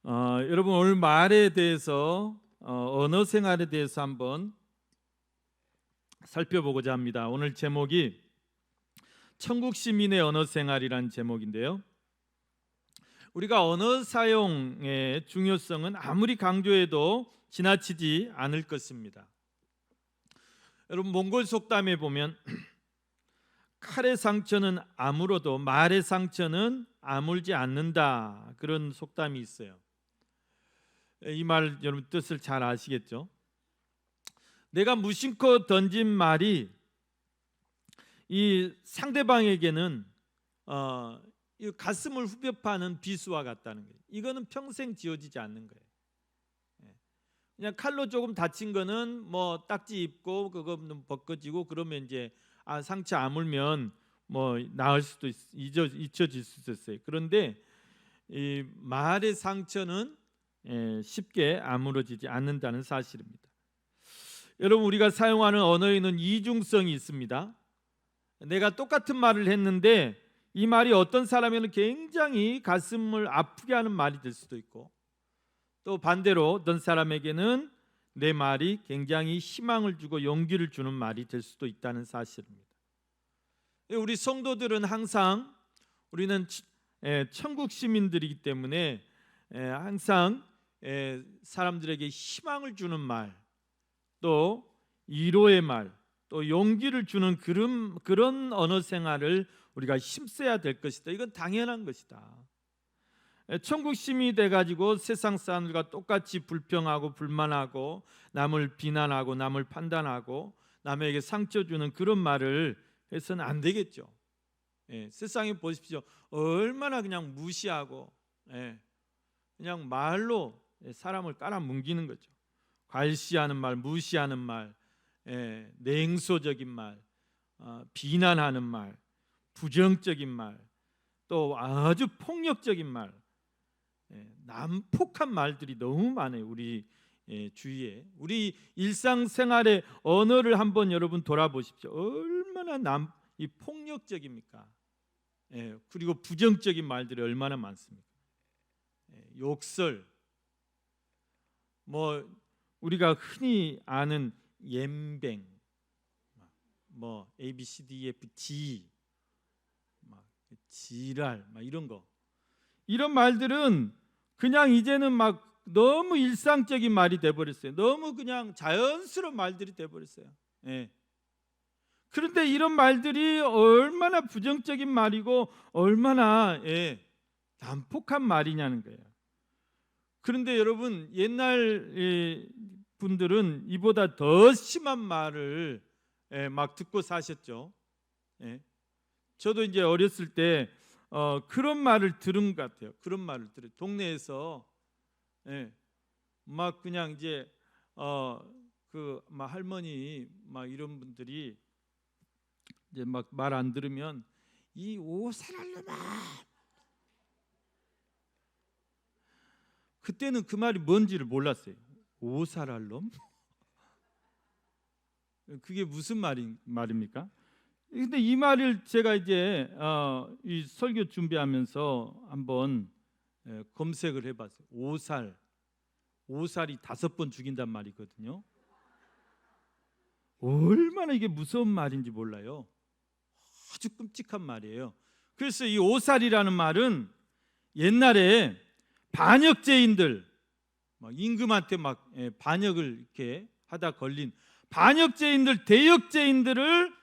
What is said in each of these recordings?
여러분 오늘 말에 대해서 언어 생활에 대해서 한번 살펴보고자 합니다. 오늘 제목이 천국 시민의 언어 생활이라는 제목인데요. 우리가 언어 사용의 중요성은 아무리 강조해도 지나치지 않을 것입니다. 여러분 몽골 속담에 보면 칼의 상처는 아물어도 말의 상처는 아물지 않는다, 그런 속담이 있어요. 이 말 여러분 뜻을 잘 아시겠죠? 내가 무심코 던진 말이 이 상대방에게는 이 가슴을 후벼 파는 비수와 같다는 거예요. 이거는 평생 지워지지 않는 거예요. 그냥 칼로 조금 다친 거는 뭐 딱지 입고 그거는 벗겨지고 그러면 이제 상처 아물면 뭐 나을 수도 잊혀질 수도 있어요. 그런데 이 말의 상처는 쉽게 아물어지지 않는다는 사실입니다. 여러분 우리가 사용하는 언어에는 이중성이 있습니다. 내가 똑같은 말을 했는데 이 말이 어떤 사람에게는 굉장히 가슴을 아프게 하는 말이 될 수도 있고, 또 반대로 어떤 사람에게는 내 말이 굉장히 희망을 주고 용기를 주는 말이 될 수도 있다는 사실입니다. 우리 성도들은 항상 우리는 천국 시민들이기 때문에 항상 사람들에게 희망을 주는 말, 또 위로의 말, 또 용기를 주는 그런 언어 생활을 우리가 힘써야 될 것이다. 이건 당연한 것이다. 천국 시민이 돼가지고 세상 사람들과 똑같이 불평하고 불만하고 남을 비난하고 남을 판단하고 남에게 상처 주는 그런 말을 해서는 안 되겠죠. 세상에 보십시오. 얼마나 그냥 무시하고 그냥 말로 사람을 깔아뭉기는 거죠. 괄시하는 말, 무시하는 말, 냉소적인 말, 비난하는 말, 부정적인 말, 또 아주 폭력적인 말, 난폭한 말들이 너무 많아요. 우리 주위에. 우리 일상생활의 언어를 한번 여러분 돌아보십시오. 얼마나 이 폭력적입니까? 그리고 부정적인 말들이 얼마나 많습니까? 욕설, 뭐 우리가 흔히 아는 옌뱅, 뭐 A, B, C, D, E, F, G, 지랄, 이런 거, 이런 말들은 그냥 이제는 막 너무 일상적인 말이 돼버렸어요. 너무 그냥 자연스러운 말들이 돼버렸어요. 그런데 이런 말들이 얼마나 부정적인 말이고 얼마나 난폭한 말이냐는 거예요. 그런데 여러분 옛날 분들은 이보다 더 심한 말을 막 듣고 사셨죠. 저도 이제 어렸을 때 그런 말을 들은 것 같아요. 그런 말을 들어요. 동네에서 막 그냥 이제 막 할머니 막 이런 분들이 이제 막 말 안 들으면 이 오살할 놈아. 그때는 그 말이 뭔지를 몰랐어요. 오살할 놈? 그게 무슨 말입니까? 근데 이 말을 제가 이제 이 설교 준비하면서 한번 검색을 해봤어요. 오살이 5번 죽인단 말이거든요. 얼마나 이게 무서운 말인지 몰라요. 아주 끔찍한 말이에요. 그래서 이 오살이라는 말은 옛날에 반역죄인들, 임금한테 막 반역을 이렇게 하다 걸린 반역죄인들, 대역죄인들을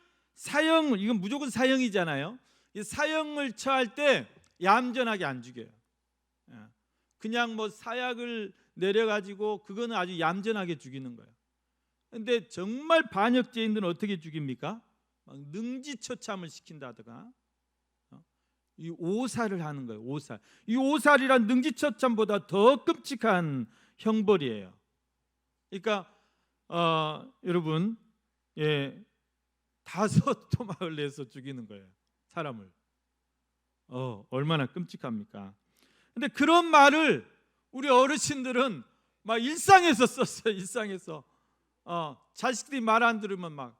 이건 무조건 사형이잖아요. 이 사형을 처할 때 얌전하게 안 죽여요. 그냥 뭐 사약을 내려가지고 그거는 아주 얌전하게 죽이는 거예요. 근데 정말 반역죄인들은 어떻게 죽입니까? 막 능지처참을 시킨다든가 이 오살을 하는 거예요. 오살. 이 오살이란 능지처참보다 더 끔찍한 형벌이에요. 그러니까 여러분 5 토막을 내서 죽이는 거예요. 사람을. 얼마나 끔찍합니까? 근데 그런 말을 우리 어르신들은 막 일상에서 썼어요. 일상에서 자식들이 말 안 들으면 막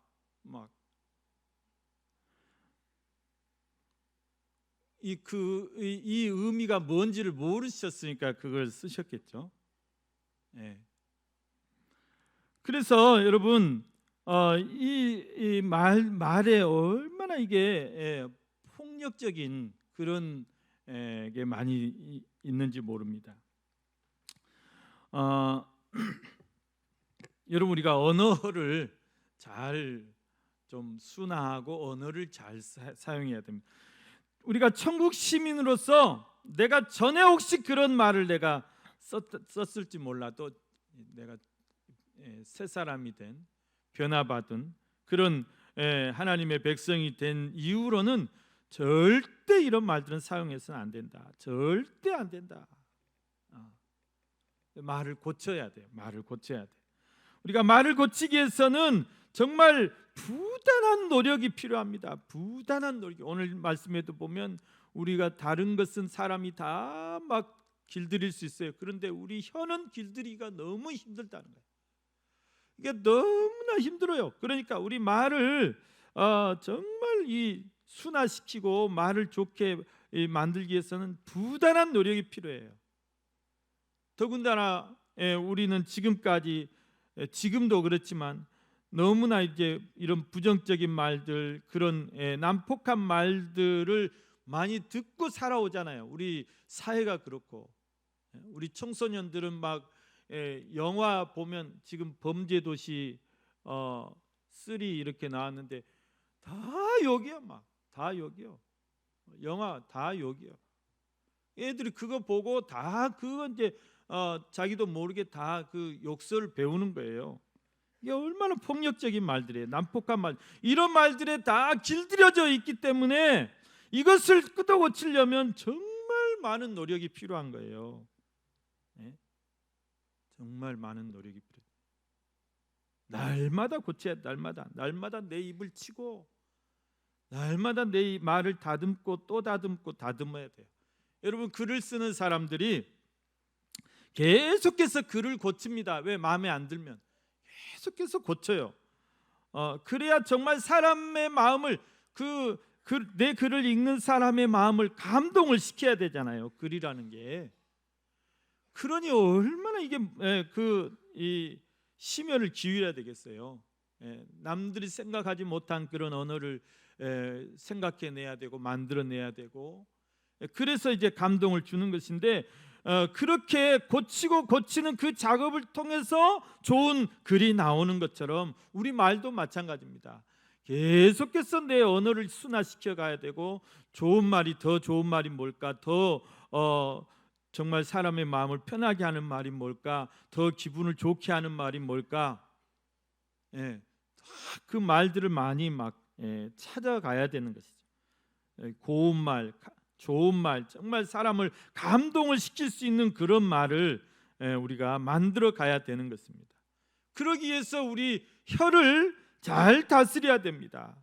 이 의미가 뭔지를 모르셨으니까 그걸 쓰셨겠죠. 예. 그래서 여러분 이 말에 얼마나 이게 폭력적인 그런 게 많이 있는지 모릅니다. 여러분 우리가 언어를 잘 좀 순화하고 언어를 잘 사용해야 됩니다. 우리가 천국 시민으로서 내가 전에 혹시 그런 말을 내가 썼을지 몰라도 내가 새 사람이 된 변화받은 그런 하나님의 백성이 된 이후로는 절대 이런 말들은 사용해서는 안 된다. 절대 안 된다. 말을 고쳐야 돼요. 말을 고쳐야 돼. 우리가 말을 고치기 위해서는 정말 부단한 노력이 필요합니다. 부단한 노력. 오늘 말씀에도 보면 우리가 다른 것은 사람이 다 막 길들일 수 있어요. 그런데 우리 혀는 길들이기가 너무 힘들다는 거예요. 이게 너무나 힘들어요. 그러니까 우리 말을 정말 이 순화시키고 말을 좋게 만들기 위해서는 부단한 노력이 필요해요. 더군다나 우리는 지금도 그렇지만 너무나 이제 이런 부정적인 말들, 그런 난폭한 말들을 많이 듣고 살아오잖아요. 우리 사회가 그렇고 우리 청소년들은 막 영화 보면 지금 범죄도시 3 이렇게 나왔는데 다 욕이야. 막 다 욕이요. 영화 다 욕이요. 애들이 그거 보고 다 그거 이제 자기도 모르게 다 그 욕설을 배우는 거예요. 이게 얼마나 폭력적인 말들이에요. 난폭한 말. 이런 말들에 다 길들여져 있기 때문에 이것을 끄덕고치려면 정말 많은 노력이 필요한 거예요. 네? 정말 많은 노력이 필요해요. 날마다 고쳐야 돼. 날마다 내 입을 치고 날마다 내 말을 다듬고 또 다듬고 다듬어야 돼요. 여러분 글을 쓰는 사람들이 계속해서 글을 고칩니다. 왜? 마음에 안 들면 계속해서 고쳐요. 그래야 정말 사람의 마음을 내 글을 읽는 사람의 마음을 감동을 시켜야 되잖아요. 글이라는 게. 그러니 얼마나 이게 이 심혈을 기울여야 되겠어요. 남들이 생각하지 못한 그런 언어를 생각해내야 되고 만들어내야 되고, 그래서 이제 감동을 주는 것인데 그렇게 고치는 그 작업을 통해서 좋은 글이 나오는 것처럼 우리 말도 마찬가지입니다. 계속해서 내 언어를 순화시켜 가야 되고, 더 좋은 말이 뭘까, 더 정말 사람의 마음을 편하게 하는 말이 뭘까, 더 기분을 좋게 하는 말이 뭘까, 그 말들을 많이 찾아가야 되는 것이죠. 고운 말, 좋은 말, 정말 사람을 감동을 시킬 수 있는 그런 말을 우리가 만들어 가야 되는 것입니다. 그러기 위해서 우리 혀를 잘 다스려야 됩니다.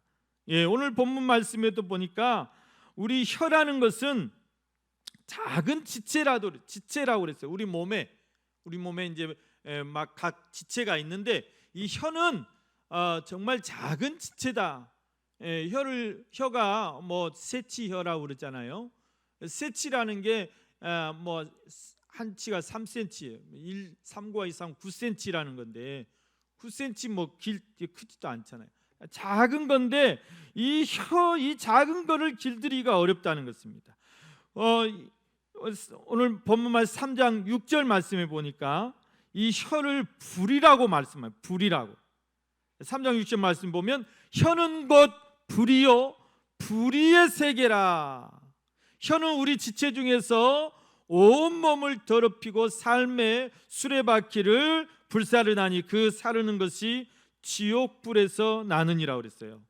오늘 본문 말씀에도 보니까 우리 혀라는 것은 작은 지체라고 그랬어요. 우리 몸에 이제 막 각 지체가 있는데 이 혀는 정말 작은 지체다. 혀가 뭐 세치혀라고 그러잖아요. 세치라는 게 한 치가 3cm, 3과 2, 3, 9cm라는 건데 9cm 뭐 크지도 않잖아요. 작은 건데 이 작은 거를 길들이기가 어렵다는 것입니다. 오늘 본문 말씀 3장 6절 말씀에 보니까 이 혀를 불이라고 말씀해요. 불이라고. 3장 6절 말씀 보면 혀는 곧 불이요 불의의 세계라. 혀는 우리 지체 중에서 온몸을 더럽히고 삶의 수레바퀴를 불사르나니 그 사르는 것이 지옥불에서 나느니라 그랬어요.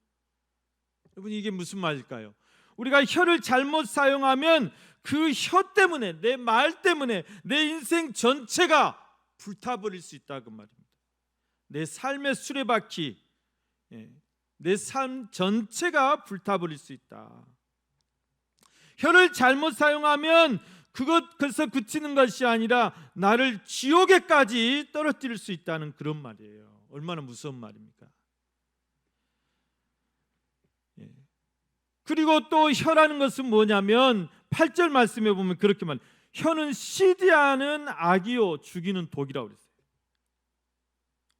여러분 이게 무슨 말일까요? 우리가 혀를 잘못 사용하면 그 혀 때문에, 내 말 때문에 내 인생 전체가 불타버릴 수 있다 그 말입니다. 내 삶의 수레바퀴, 내 삶 전체가 불타버릴 수 있다. 혀를 잘못 사용하면 그것에서 그치는 것이 아니라 나를 지옥에까지 떨어뜨릴 수 있다는 그런 말이에요. 얼마나 무서운 말입니까? 그리고 또 혀라는 것은 뭐냐면 8절 말씀에 보면 그렇게 말. 혀는 시디하는 악이요 죽이는 독이라고 그랬어요.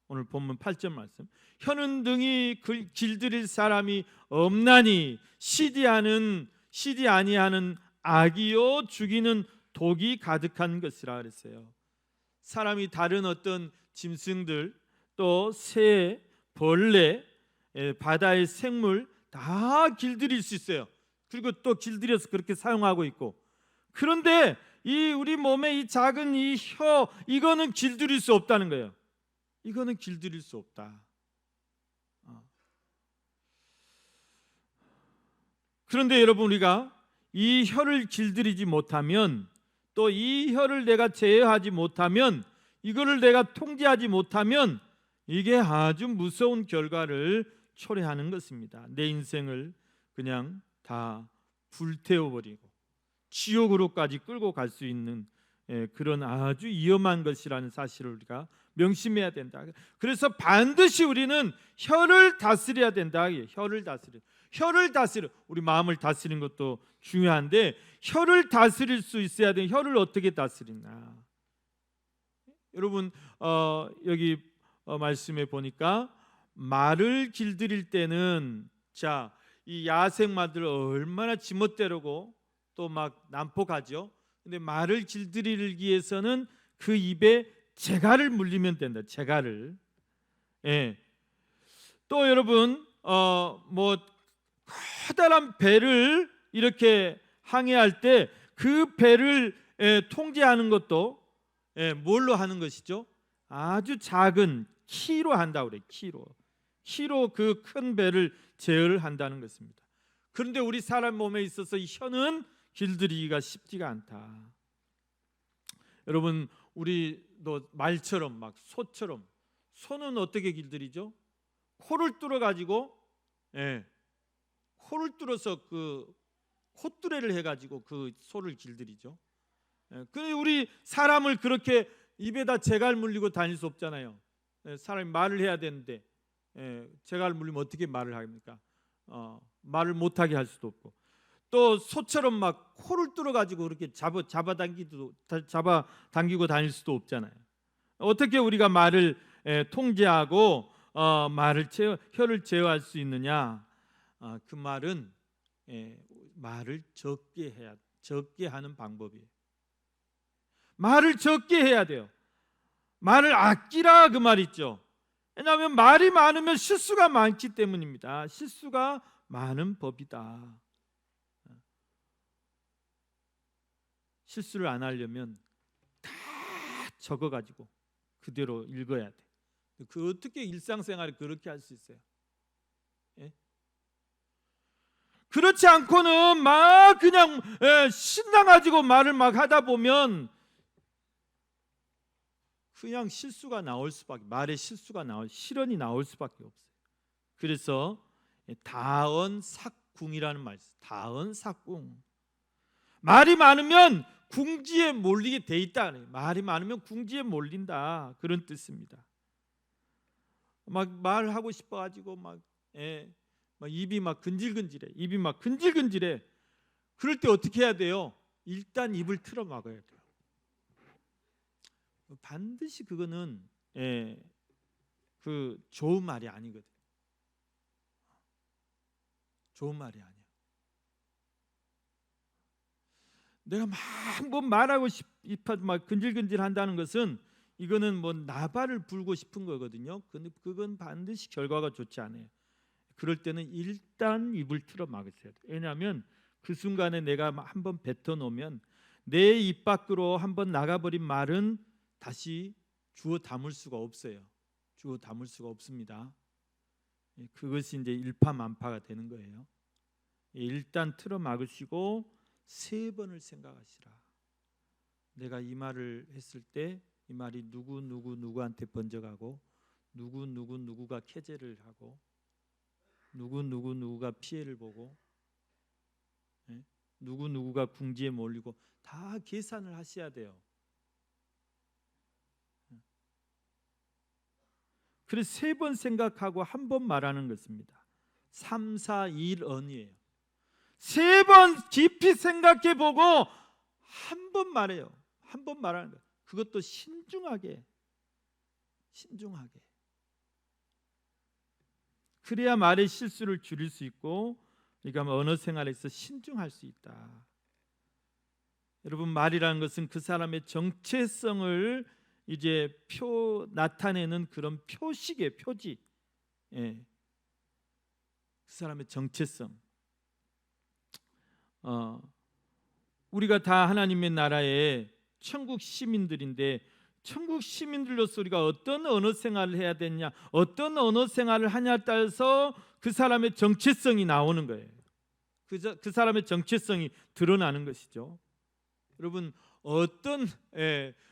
오늘 본문 8절 말씀. 혀는 등이 길들일 사람이 없나니 시디 아니하는 악이요 죽이는 독이 가득한 것이라 그랬어요. 사람이 다른 어떤 짐승들, 또 새, 벌레, 바다의 생물 다 길들일 수 있어요. 그리고 또 길들여서 그렇게 사용하고 있고. 그런데 이 우리 몸의 이 작은 이 혀, 이거는 길들일 수 없다는 거예요. 이거는 길들일 수 없다. 그런데 여러분, 우리가 이 혀를 길들이지 못하면, 또 이 혀를 내가 제어하지 못하면, 이거를 내가 통제하지 못하면 이게 아주 무서운 결과를 초래하는 것입니다. 내 인생을 그냥 다 불태워버리고 지옥으로까지 끌고 갈 수 있는 그런 아주 위험한 것이라는 사실을 우리가 명심해야 된다. 그래서 반드시 우리는 혀를 다스려야 된다. 혀를 다스려. 우리 마음을 다스리는 것도 중요한데 혀를 다스릴 수 있어야 돼. 혀를 어떻게 다스리나? 여러분, 여기 말씀에 보니까 말을 길들일 때는, 자, 이 야생 말들 얼마나 지멋대로고 또 막 난폭하죠. 근데 말을 길들이기 위해서는 그 입에 재갈을 물리면 된다. 재갈을. 예. 또 여러분, 뭐 커다란 배를 이렇게 항해할 때 그 배를 통제하는 것도 뭘로 하는 것이죠? 아주 작은 키로 한다고 그래요. 키로 그 큰 배를 제어를 한다는 것입니다. 그런데 우리 사람 몸에 있어서 이 혀는 길들이기가 쉽지가 않다. 여러분, 우리도 말처럼 막 소처럼, 소는 어떻게 길들이죠? 코를 뚫어 가지고, 코를 뚫어서 그 콧뚜레를 해가지고 그 소를 길들이죠. 근데 우리 사람을 그렇게 입에다 재갈 물리고 다닐 수 없잖아요. 사람이 말을 해야 되는데 재갈 물리면 어떻게 말을 합니까? 말을 못하게 할 수도 없고, 또 소처럼 막 코를 뚫어가지고 그렇게 잡아당기고 다닐 수도 없잖아요. 어떻게 우리가 말을 통제하고 혀를 제어할 수 있느냐? 그 말은 말을 적게 하는 방법이에요. 말을 적게 해야 돼요. 말을 아끼라 그 말 있죠. 왜냐하면 말이 많으면 실수가 많기 때문입니다. 실수가 많은 법이다. 실수를 안 하려면 다 적어가지고 그대로 읽어야 돼. 그 어떻게 일상생활을 그렇게 할 수 있어요? 그렇지 않고는 막 그냥 신나가지고 말을 막 하다 보면 그냥 실수가 나올 수밖에, 말에 실언이 나올 수밖에 없어요. 그래서 다언삭궁이라는 말이 있어요. 다언삭궁. 말이 많으면 궁지에 몰리게 돼 있다. 말이 많으면 궁지에 몰린다. 그런 뜻입니다. 막 말하고 싶어가지고 막 입이 막 근질근질해. 그럴 때 어떻게 해야 돼요? 일단 입을 틀어 막아야 돼요. 반드시 그거는 그 좋은 말이 아니거든. 좋은 말이 아니야. 내가 막 뭐 말하고 싶어 막 근질근질 한다는 것은 이거는 뭐 나발을 불고 싶은 거거든요. 근데 그건 반드시 결과가 좋지 않아요. 그럴 때는 일단 입을 틀어 막으셔야 돼요. 왜냐하면 그 순간에 내가 한번 뱉어놓으면 내 입 밖으로 한번 나가버린 말은 다시 주워 담을 수가 없어요. 주워 담을 수가 없습니다. 그것이 이제 일파만파가 되는 거예요. 일단 틀어 막으시고 3번을 생각하시라. 내가 이 말을 했을 때 이 말이 누구한테 번져가고 누구가 캐제를 하고 누구가 피해를 보고 누구가 궁지에 몰리고 다 계산을 하셔야 돼요. 그래서 3번 생각하고 한 번 말하는 것입니다. 3, 4, 1언이에요. 3번 깊이 생각해 보고 한 번 말해요. 한 번 말하는 거예요. 그것도 신중하게. 그래야 말의 실수를 줄일 수 있고 우리가 언어 생활에서 신중할 수 있다. 여러분, 말이라는 것은 그 사람의 정체성을 이제 나타내는 그런 표식의 표지. 예. 그 사람의 정체성. 우리가 다 하나님의 나라의 천국 시민들인데 천국 시민들로서 우리가 어떤 언어 생활을 해야 되냐, 어떤 언어 생활을 하냐에 따라서 그 사람의 정체성이 나오는 거예요. 그 사람의 정체성이 드러나는 것이죠. 여러분,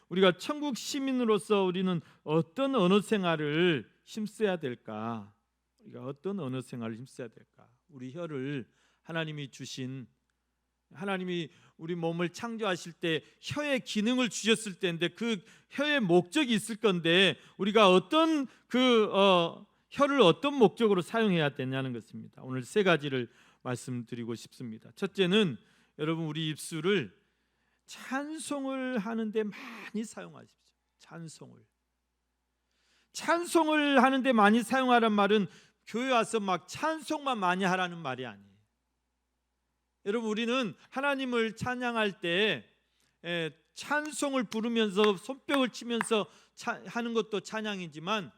우리가 천국 시민으로서 우리는 어떤 언어 생활을 힘써야 될까? 우리가 어떤 언어 생활을 힘써야 될까? 우리 혀를 하나님이 우리 몸을 창조하실 때 혀의 기능을 주셨을 때인데 그 혀의 목적이 있을 건데 우리가 어떤 혀를 어떤 목적으로 사용해야 되냐는 것입니다. 오늘 3가지를 말씀드리고 싶습니다. 첫째는 여러분, 우리 입술을 찬송을 하는데 많이 사용하십시오. 찬송을 하는데 많이 사용하란 말은 교회 와서 막 찬송만 많이 하라는 말이 아니에요. 여러분, 우리는 하나님을 찬양할 때 찬송을 부르면서 손뼉을 치면서 하는 것도 찬양이지만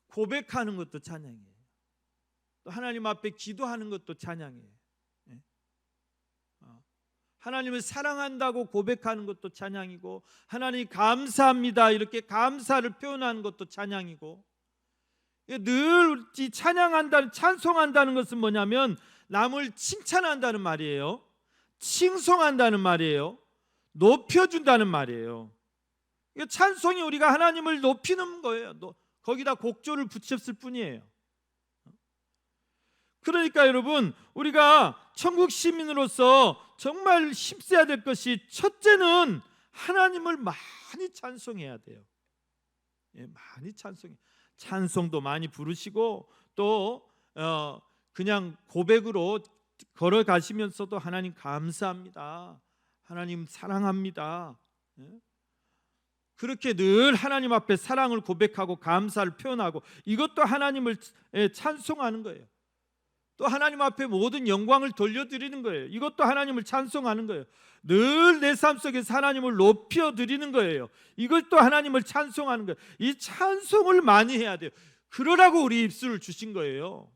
고백하는 것도 찬양이에요. 또 하나님 앞에 기도하는 것도 찬양이에요. 하나님을 사랑한다고 고백하는 것도 찬양이고, 하나님 감사합니다 이렇게 감사를 표현하는 것도 찬양이고, 늘 찬송한다는 것은 뭐냐면 남을 칭찬한다는 말이에요. 칭송한다는 말이에요. 높여준다는 말이에요. 찬송이 우리가 하나님을 높이는 거예요. 거기다 곡조를 붙였을 뿐이에요. 그러니까 여러분, 우리가 천국 시민으로서 정말 힘써야 될 것이, 첫째는 하나님을 많이 찬송해야 돼요. 많이 찬송도 많이 부르시고, 또 그냥 고백으로 걸어가시면서도 하나님 감사합니다, 하나님 사랑합니다, 그렇게 늘 하나님 앞에 사랑을 고백하고 감사를 표현하고, 이것도 하나님을 찬송하는 거예요. 또 하나님 앞에 모든 영광을 돌려드리는 거예요. 이것도 하나님을 찬송하는 거예요. 늘 내 삶 속에서 하나님을 높여드리는 거예요. 이것도 하나님을 찬송하는 거예요. 이 찬송을 많이 해야 돼요. 그러라고 우리 입술을 주신 거예요.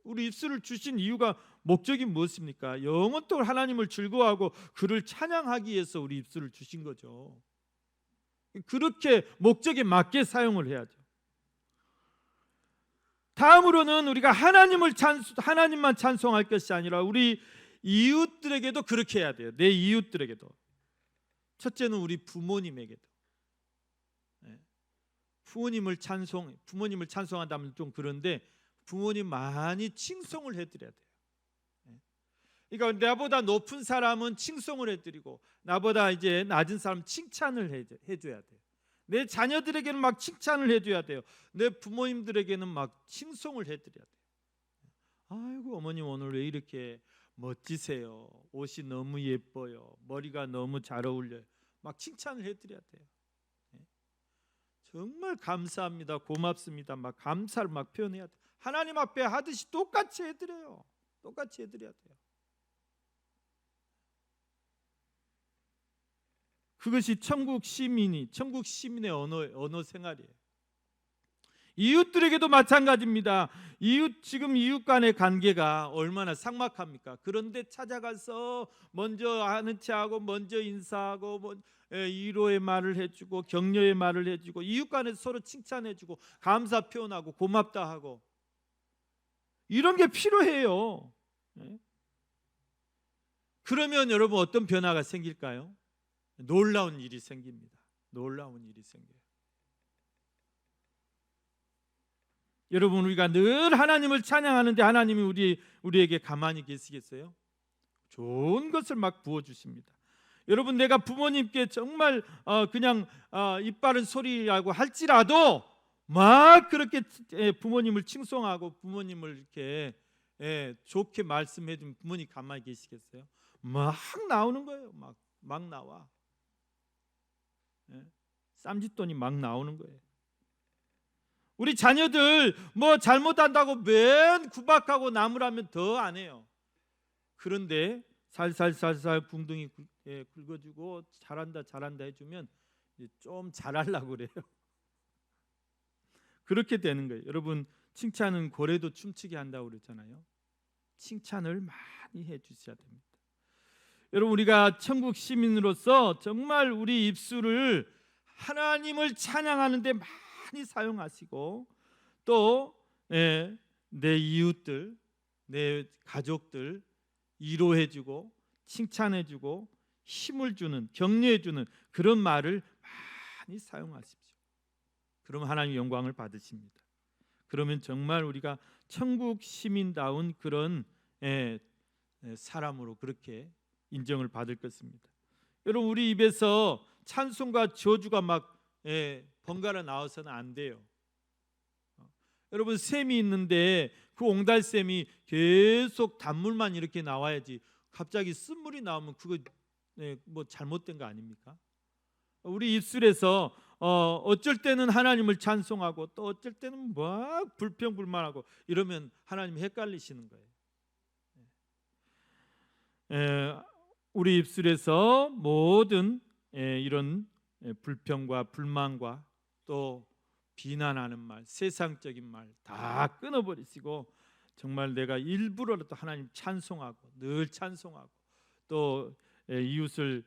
우리 입술을 주신 이유가, 목적이 무엇입니까? 영원토록 하나님을 즐거워하고 그를 찬양하기 위해서 우리 입술을 주신 거죠. 그렇게 목적에 맞게 사용을 해야죠. 다음으로는 우리가 하나님만 찬송할 것이 아니라 우리 이웃들에게도 그렇게 해야 돼요. 내 이웃들에게도. 첫째는 우리 부모님에게도. 부모님을 찬송한다면 좀 그런데, 부모님 많이 칭송을 해드려야 돼요. 그러니까 나보다 높은 사람은 칭송을 해드리고, 나보다 이제 낮은 사람 칭찬을 해줘야 돼요. 내 자녀들에게는 막 칭찬을 해줘야 돼요. 내 부모님들에게는 막 칭송을 해드려야 돼요. 아이고, 어머님 오늘 왜 이렇게 멋지세요? 옷이 너무 예뻐요. 머리가 너무 잘 어울려요. 막 칭찬을 해드려야 돼요. 정말 감사합니다, 고맙습니다, 막 감사를 막 표현해야 돼요. 하나님 앞에 하듯이 똑같이 해드려요. 똑같이 해드려야 돼요. 그것이 천국 시민의 언어 생활이에요. 이웃들에게도 마찬가지입니다. 지금 이웃 간의 관계가 얼마나 삭막합니까? 그런데 찾아가서 먼저 아는 체하고, 먼저 인사하고, 위로의 말을 해주고, 격려의 말을 해주고, 이웃 간에 서로 칭찬해주고, 감사 표현하고, 고맙다 하고, 이런 게 필요해요. 그러면 여러분, 어떤 변화가 생길까요? 놀라운 일이 생깁니다. 놀라운 일이 생겨요. 여러분, 우리가 늘 하나님을 찬양하는데 하나님이 우리에게 가만히 계시겠어요? 좋은 것을 막 부어주십니다. 여러분, 내가 부모님께 정말 그냥 입 바른 소리라고 할지라도 막 그렇게 부모님을 칭송하고 부모님을 이렇게 좋게 말씀해 주면 부모님 가만히 계시겠어요? 막 나오는 거예요. 막 나와. 쌈짓돈이 막 나오는 거예요. 우리 자녀들 뭐 잘못한다고 맨 구박하고 나무라면 더 안 해요. 그런데 살살살살 붕둥이 긁어주고 잘한다 해주면 좀 잘하려고 그래요. 그렇게 되는 거예요. 여러분, 칭찬은 고래도 춤추게 한다고 그랬잖아요. 칭찬을 많이 해주셔야 됩니다. 여러분, 우리가 천국 시민으로서 정말 우리 입술을 하나님을 찬양하는 데 많이 사용하시고, 또 내 이웃들, 내 가족들 위로해주고 칭찬해주고 힘을 주는, 격려해주는 그런 말을 많이 사용하십시오. 그럼 하나님 영광을 받으십니다. 그러면 정말 우리가 천국 시민다운 그런 사람으로 그렇게 인정을 받을 것입니다. 여러분, 우리 입에서 찬송과 저주가 막 번갈아 나와서는 안 돼요. 여러분, 샘이 있는데 그 옹달샘이 계속 단물만 이렇게 나와야지, 갑자기 쓴물이 나오면 그거 뭐 잘못된 거 아닙니까? 우리 입술에서 어쩔 때는 하나님을 찬송하고 또 어쩔 때는 막 불평불만하고 이러면 하나님 헷갈리시는 거예요. 우리 입술에서 모든 이런 불평과 불만과 또 비난하는 말, 세상적인 말 다 끊어버리시고 정말 내가 일부러라도 하나님 찬송하고 늘 찬송하고 또 이웃을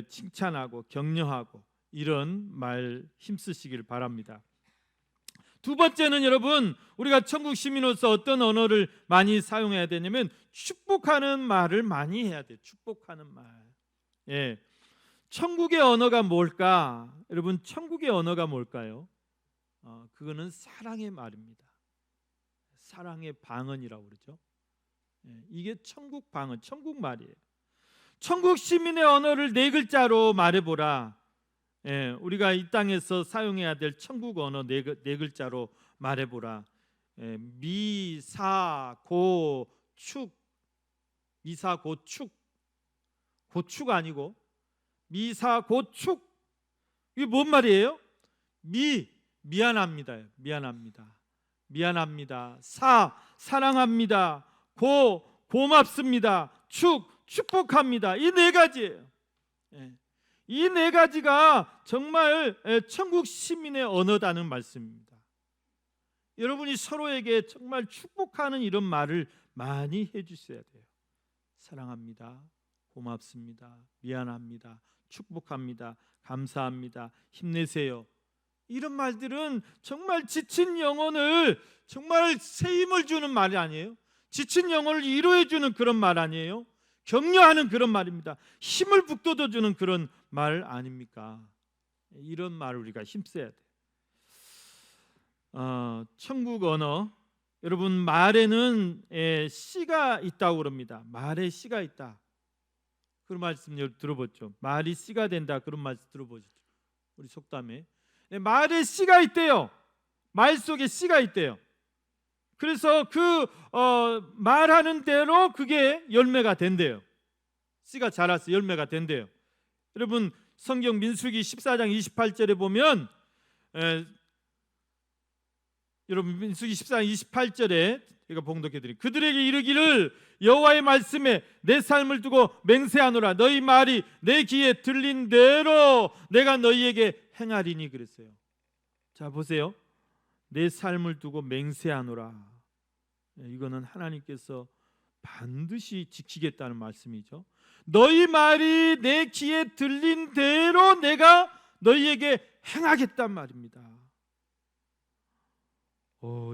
칭찬하고 격려하고 이런 말 힘쓰시길 바랍니다. 두 번째는 여러분, 우리가 천국 시민으로서 어떤 언어를 많이 사용해야 되냐면 축복하는 말을 많이 해야 돼요. 축복하는 말. 천국의 언어가 뭘까? 여러분, 천국의 언어가 뭘까요? 그거는 사랑의 말입니다. 사랑의 방언이라고 그러죠. 이게 천국 방언, 천국 말이에요. 천국 시민의 언어를 4글자로 말해보라. 우리가 이 땅에서 사용해야 될 천국 언어 4글자로 말해보라. 미사고축. 미사고축. 고축 아니고 미사고축. 이게 뭔 말이에요? 미안합니다. 미안합니다. 사랑합니다. 고맙습니다. 축복합니다. 이 4가지예요. 이 4가지가 정말 천국 시민의 언어다는 말씀입니다. 여러분이 서로에게 정말 축복하는 이런 말을 많이 해주셔야 돼요. 사랑합니다. 고맙습니다. 미안합니다. 축복합니다. 감사합니다. 힘내세요. 이런 말들은 정말 지친 영혼을 정말 새 힘을 주는 말이 아니에요. 지친 영혼을 위로해 주는 그런 말 아니에요. 격려하는 그런 말입니다. 힘을 북돋워 주는 그런 말 아닙니까? 이런 말을 우리가 힘써야 돼요. 천국 언어, 여러분, 말에는 씨가 있다고 그럽니다. 말에 씨가 있다. 그런 말씀 들어보죠. 말이 씨가 된다. 그런 말씀 들어보시죠. 우리 속담에 말에 씨가 있대요. 말 속에 씨가 있대요. 그래서 말하는 대로 그게 열매가 된대요. 씨가 자라서 열매가 된대요. 여러분, 성경 민수기 14장 28절에 보면 여러분, 민수기 14장 28절에 제가 봉독해 드릴게요. 그들에게 이르기를 여호와의 말씀에 내 삶을 두고 맹세하노라. 너희 말이 내 귀에 들린 대로 내가 너희에게 행하리니 그랬어요. 자, 보세요. 내 삶을 두고 맹세하노라. 이거는 하나님께서 반드시 지키겠다는 말씀이죠. 너희 말이 내 귀에 들린 대로 내가 너희에게 행하겠단 말입니다.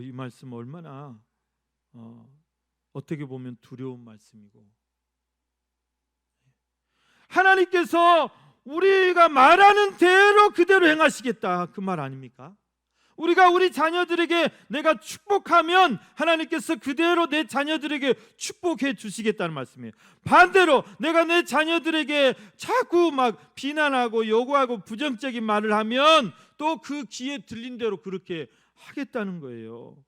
이 말씀 얼마나 어떻게 보면 두려운 말씀이고, 하나님께서 우리가 말하는 대로 그대로 행하시겠다, 그 말 아닙니까? 우리가 우리 자녀들에게 내가 축복하면 하나님께서 그대로 내 자녀들에게 축복해 주시겠다는 말씀이에요. 반대로 내가 내 자녀들에게 자꾸 막 비난하고 요구하고 부정적인 말을 하면 또 그 귀에 들린 대로 그렇게 하겠다는 거예요.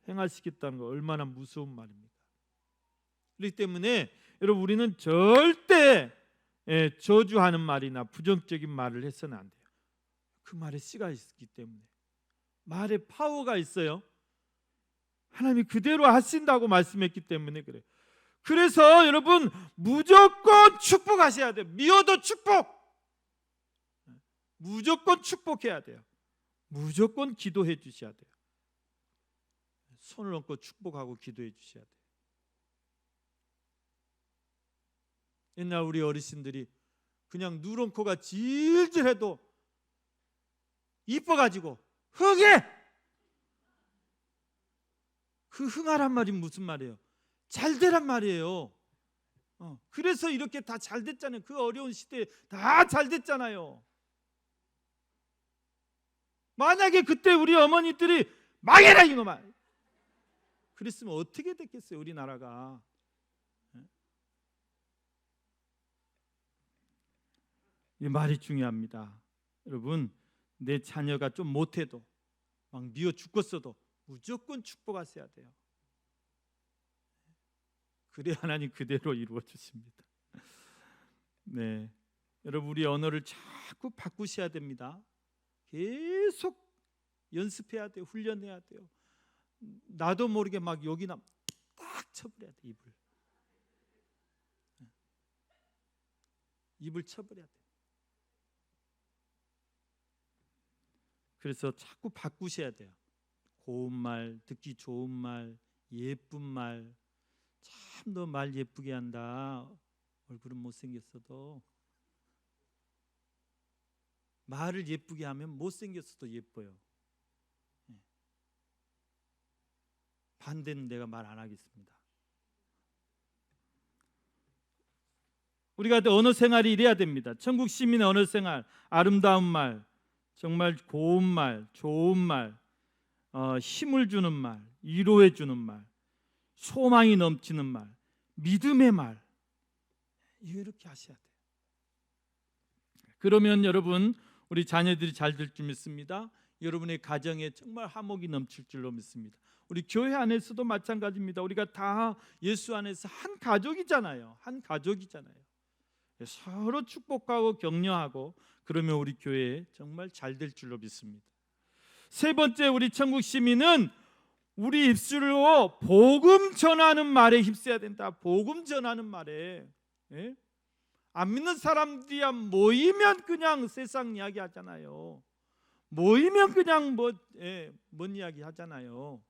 행하시겠다는 거 얼마나 무서운 말입니까? 그렇기 때문에 여러분 우리는 절대 저주하는 말이나 부정적인 말을 해서는 안 돼요. 그 말에 씨가 있기 때문에. 말에 파워가 있어요. 하나님이 그대로 하신다고 말씀했기 때문에 그래요. 그래서 여러분 무조건 축복하셔야 돼요. 미워도 축복. 무조건 축복해야 돼요. 무조건 기도해 주셔야 돼요. 손을 얹고 축복하고 기도해 주셔야 돼요. 옛날 우리 어르신들이 그냥 누런 코가 질질해도 이뻐가지고 흥해! 그 흥하란 말이 무슨 말이에요? 잘 되란 말이에요. 그래서 이렇게 다 잘 됐잖아요. 그 어려운 시대에 다 잘 됐잖아요. 만약에 그때 우리 어머니들이 망해라 이거만 그랬으면 어떻게 됐겠어요 우리나라가. 이 말이 중요합니다. 여러분 내 자녀가 좀 못해도 막 미워 죽겠어도 무조건 축복하셔야 돼요. 그래야 하나님 그대로 이루어 주십니다. 네, 여러분 우리 언어를 자꾸 바꾸셔야 됩니다. 계속 연습해야 돼요. 훈련해야 돼요. 나도 모르게 막 여기나 딱 쳐버려야 돼. 입을 쳐버려야 돼. 그래서 자꾸 바꾸셔야 돼요. 고운 말, 듣기 좋은 말, 예쁜 말. 참 너 말 예쁘게 한다. 얼굴은 못생겼어도 말을 예쁘게 하면 못생겼어도 예뻐요. 반대는 내가 말 안 하겠습니다. 우리가 언어 생활이 이래야 됩니다. 천국 시민의 언어 생활, 아름다운 말, 정말 고운 말, 좋은 말, 힘을 주는 말, 위로해 주는 말, 소망이 넘치는 말, 믿음의 말, 이렇게 하셔야 돼요. 그러면 여러분 우리 자녀들이 잘 될 줄 믿습니다. 여러분의 가정에 정말 화목이 넘칠 줄로 믿습니다. 우리 교회 안에서도 마찬가지입니다. 우리가 다 예수 안에서 한 가족이잖아요. 한 가족이잖아요. 서로 축복하고 격려하고 그러면 우리 교회 정말 잘 될 줄로 믿습니다. 세 번째 우리 천국 시민은 우리 입술로 복음 전하는 말에 힘써야 된다. 복음 전하는 말에. 예? 안 믿는 사람들이야 모이면 그냥 세상 이야기 하잖아요. 모이면 그냥 뭔 이야기 하잖아요.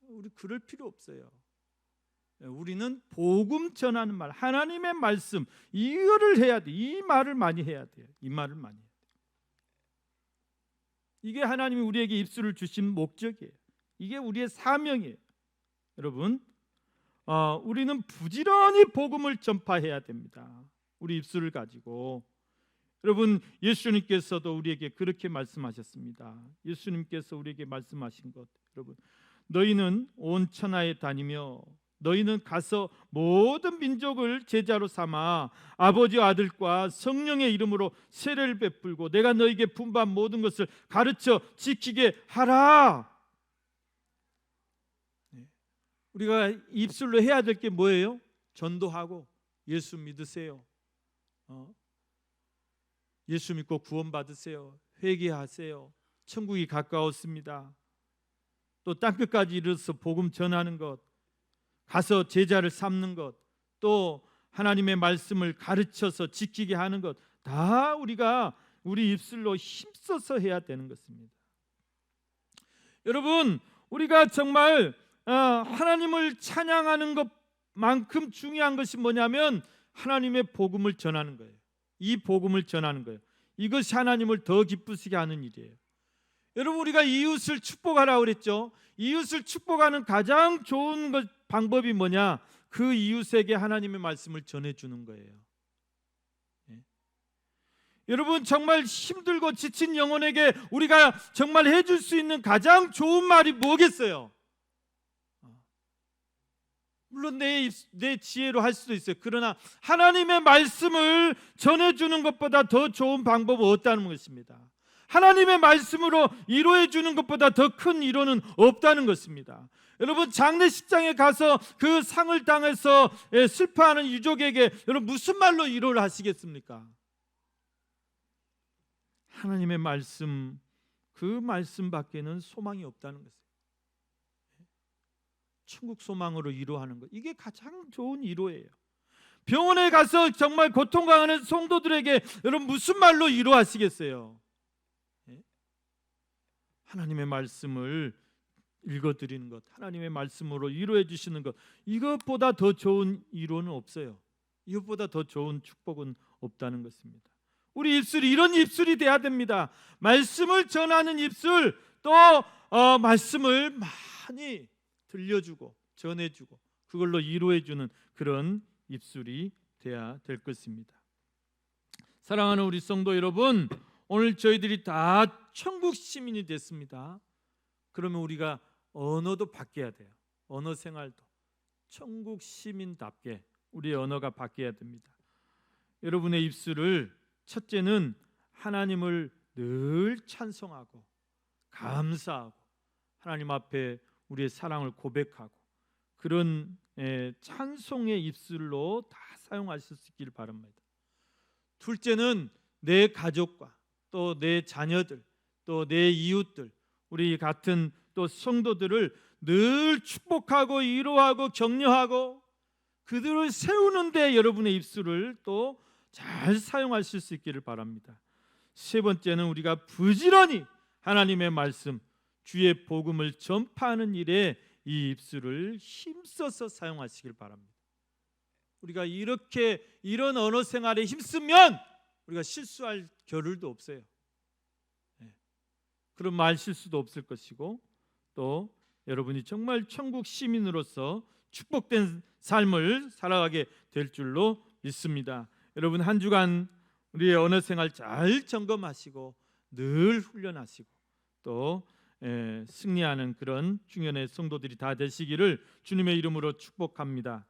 우리 그럴 필요 없어요. 우리는 복음 전하는 말, 하나님의 말씀 이거를 해야 돼. 이 말을 많이 해야 돼요. 이 말을 많이 해야 돼요. 이게 하나님이 우리에게 입술을 주신 목적이에요. 이게 우리의 사명이에요. 여러분, 우리는 부지런히 복음을 전파해야 됩니다. 우리 입술을 가지고. 여러분, 예수님께서도 우리에게 그렇게 말씀하셨습니다. 예수님께서 우리에게 말씀하신 것, 여러분, 너희는 온 천하에 다니며 너희는 가서 모든 민족을 제자로 삼아 아버지와 아들과 성령의 이름으로 세례를 베풀고 내가 너희에게 분부한 모든 것을 가르쳐 지키게 하라. 우리가 입술로 해야 될 게 뭐예요? 전도하고 예수 믿으세요. 예수 믿고 구원 받으세요. 회개하세요. 천국이 가까웠습니다. 또 땅끝까지 이르러서 복음 전하는 것, 가서 제자를 삼는 것, 또 하나님의 말씀을 가르쳐서 지키게 하는 것, 다 우리가 우리 입술로 힘써서 해야 되는 것입니다. 여러분, 우리가 정말 하나님을 찬양하는 것만큼 중요한 것이 뭐냐면 하나님의 복음을 전하는 거예요. 이 복음을 전하는 거예요. 이것이 하나님을 더 기쁘시게 하는 일이에요. 여러분, 우리가 이웃을 축복하라고 그랬죠. 이웃을 축복하는 가장 좋은 방법이 뭐냐? 그 이웃에게 하나님의 말씀을 전해주는 거예요. 여러분, 정말 힘들고 지친 영혼에게 우리가 정말 해줄 수 있는 가장 좋은 말이 뭐겠어요? 물론 내 지혜로 할 수도 있어요. 그러나 하나님의 말씀을 전해주는 것보다 더 좋은 방법은 없다는 것입니다. 하나님의 말씀으로 위로해 주는 것보다 더 큰 위로는 없다는 것입니다. 여러분, 장례식장에 가서 그 상을 당해서 슬퍼하는 유족에게 여러분 무슨 말로 위로를 하시겠습니까? 하나님의 말씀, 그 말씀밖에는 소망이 없다는 것이에요. 천국 소망으로 위로하는 것, 이게 가장 좋은 위로예요. 병원에 가서 정말 고통당하는 성도들에게 여러분 무슨 말로 위로하시겠어요? 하나님의 말씀을 읽어드리는 것, 하나님의 말씀으로 위로해 주시는 것, 이것보다 더 좋은 위로는 없어요. 이것보다 더 좋은 축복은 없다는 것입니다. 우리 입술이 이런 입술이 돼야 됩니다. 말씀을 전하는 입술, 또 말씀을 많이 들려주고 전해주고 그걸로 위로해주는 그런 입술이 돼야 될 것입니다. 사랑하는 우리 성도 여러분, 오늘 저희들이 다 천국 시민이 됐습니다. 그러면 우리가 언어도 바뀌어야 돼요. 언어 생활도 천국 시민답게 우리의 언어가 바뀌어야 됩니다. 여러분의 입술을, 첫째는 하나님을 늘 찬송하고 감사하고 하나님 앞에 우리의 사랑을 고백하고 그런 찬송의 입술로 다 사용하실 수 있기를 바랍니다. 둘째는 내 가족과 또 내 자녀들, 또 내 이웃들, 우리 같은 또 성도들을 늘 축복하고 위로하고 격려하고 그들을 세우는데 여러분의 입술을 또 잘 사용하실 수 있기를 바랍니다. 세 번째는 우리가 부지런히 하나님의 말씀, 주의 복음을 전파하는 일에 이 입술을 힘써서 사용하시길 바랍니다. 우리가 이런 언어 생활에 힘쓰면 우리가 실수할 겨를도 없어요. 그런 말 실수도 없을 것이고, 또 여러분이 정말 천국 시민으로서 축복된 삶을 살아가게 될 줄로 믿습니다. 여러분, 한 주간 우리의 언어 생활 잘 점검하시고 늘 훈련하시고 또 승리하는 그런 중년의 성도들이 다 되시기를 주님의 이름으로 축복합니다.